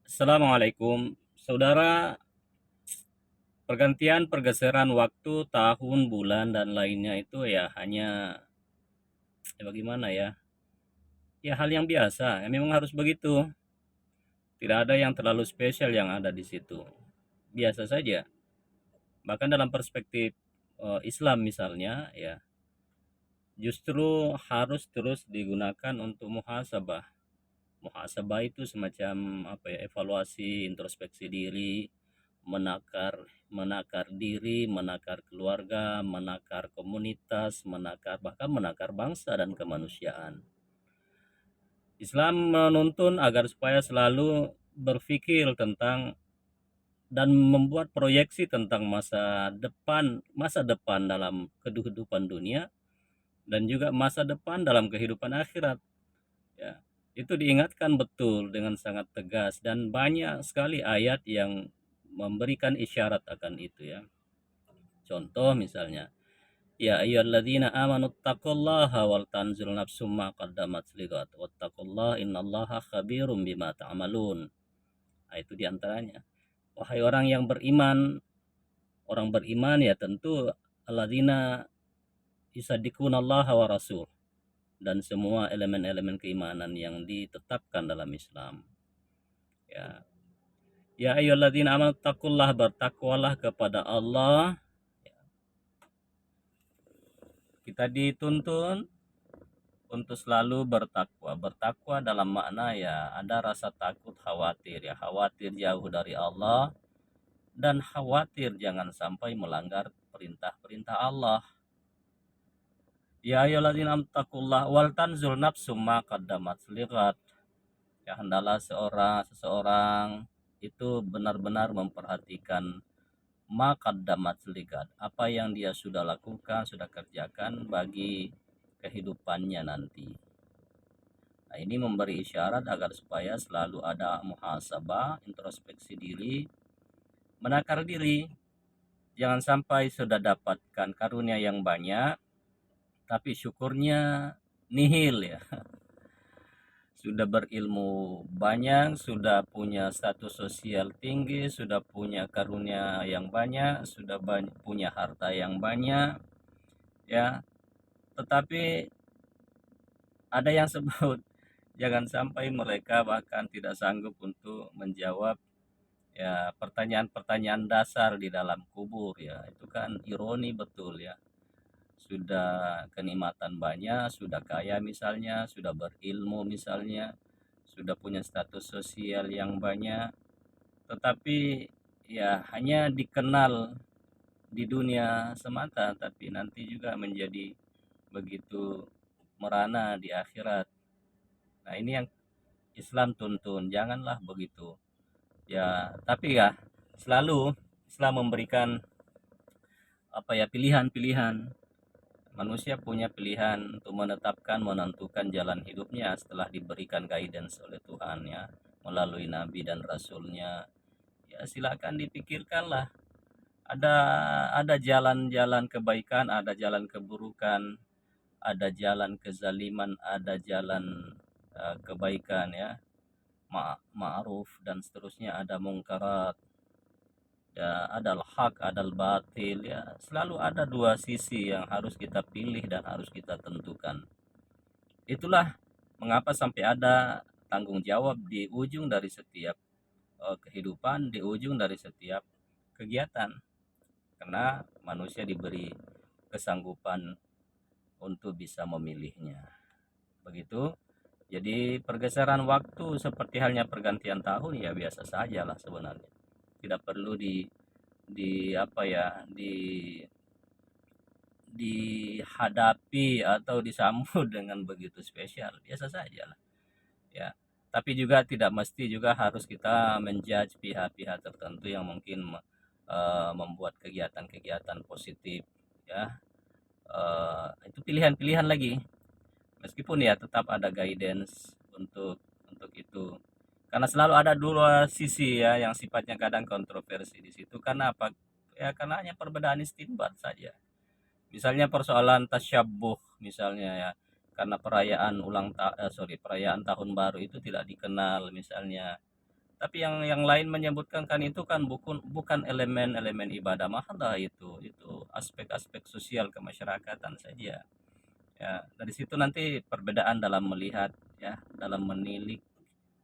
Assalamualaikum, saudara. Pergantian pergeseran waktu, tahun, bulan, dan lainnya itu ya hanya bagaimana ya? Ya hal yang biasa. Ya, memang harus begitu. Tidak ada yang terlalu spesial yang ada di situ. Biasa saja. Bahkan dalam perspektif Islam misalnya, ya justru harus terus digunakan untuk muhasabah. Muhasabah itu semacam apa ya? Evaluasi, introspeksi diri, menakar menakar diri, menakar keluarga, menakar komunitas, menakar bahkan menakar bangsa dan kemanusiaan. Islam menuntun agar supaya selalu berpikir tentang dan membuat proyeksi tentang masa depan dalam kehidupan dunia dan juga masa depan dalam kehidupan akhirat. Ya, itu diingatkan betul dengan sangat tegas dan banyak sekali ayat yang memberikan isyarat akan itu ya. Contoh misalnya, ya ayyuhalladzina amanu taqullaha wal tanzil nafsum ma qaddamat ligat wattaqullaha innallaha khabirum bima ta'malun. Nah, itu diantaranya. Wahai orang beriman ya tentu alladzina yusaddiqunallaha wa rasul dan semua elemen-elemen keimanan yang ditetapkan dalam Islam. Ya, ya ayyuhalladzina amanu taqullaha, bertakwalah kepada Allah. Kita dituntun untuk selalu bertakwa. Bertakwa dalam makna ya ada rasa takut, khawatir ya, khawatir jauh dari Allah dan khawatir jangan sampai melanggar perintah-perintah Allah. Ya ayyuhalladzina amtakullah wal tanzul nafsum ma qaddamat ligat. Ya hendaklah seseorang itu benar-benar memperhatikan ma qaddamat ligat, apa yang dia sudah lakukan, sudah kerjakan bagi kehidupannya nanti. Nah, ini memberi isyarat agar supaya selalu ada muhasabah, introspeksi diri, menakar diri. Jangan sampai sudah dapatkan karunia yang banyak, tapi syukurnya nihil ya. Sudah berilmu banyak, sudah punya status sosial tinggi, sudah punya karunia yang banyak, sudah punya harta yang banyak, ya. Tetapi ada yang sebut jangan sampai mereka bahkan tidak sanggup untuk menjawab ya pertanyaan-pertanyaan dasar di dalam kubur ya. Itu kan ironi betul ya. Sudah kenikmatan banyak, sudah kaya misalnya, sudah berilmu misalnya, sudah punya status sosial yang banyak, tetapi ya hanya dikenal di dunia semata, tapi nanti juga menjadi begitu merana di akhirat. Nah, ini yang Islam tuntun, janganlah begitu. Ya, tapi ya selalu Islam memberikan apa ya pilihan-pilihan. Manusia punya pilihan untuk menentukan jalan hidupnya setelah diberikan guidance oleh Tuhan ya melalui nabi dan rasulnya. Ya silakan dipikirkanlah. Ada ada jalan-jalan kebaikan, ada jalan keburukan, ada jalan kezaliman, ada jalan kebaikan ya, ma'ruf dan seterusnya, ada mungkarat. Ya, ada hak, ada batil ya. Selalu ada dua sisi yang harus kita pilih dan harus kita tentukan. Itulah mengapa sampai ada tanggung jawab di ujung dari setiap kehidupan, di ujung dari setiap kegiatan. Karena manusia diberi kesanggupan untuk bisa memilihnya. Begitu. Jadi pergeseran waktu seperti halnya pergantian tahun ya biasa saja lah sebenarnya. Tidak perlu di apa ya dihadapi atau disambut dengan begitu spesial, biasa saja lah ya. Tapi juga tidak mesti juga harus kita menjudge pihak-pihak tertentu yang mungkin membuat kegiatan-kegiatan positif ya. Itu pilihan-pilihan lagi, meskipun ya tetap ada guidance untuk itu, karena selalu ada dua sisi ya yang sifatnya kadang kontroversi di situ. Karena apa ya, karena hanya perbedaan istinbat saja. Misalnya persoalan tasyabuh misalnya ya, karena perayaan perayaan tahun baru itu tidak dikenal misalnya Tapi yang lain menyebutkan kan itu kan bukan elemen-elemen ibadah mahdoh, itu aspek-aspek sosial kemasyarakatan saja. Ya, dari situ nanti perbedaan dalam melihat, ya, dalam menilik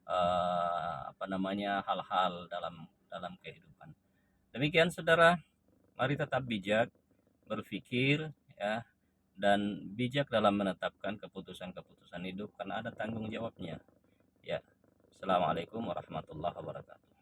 apa namanya, hal-hal dalam dalam kehidupan. Demikian saudara, mari tetap bijak berpikir, ya, dan bijak dalam menetapkan keputusan-keputusan hidup karena ada tanggung jawabnya. Ya. Assalamualaikum warahmatullahi wabarakatuh.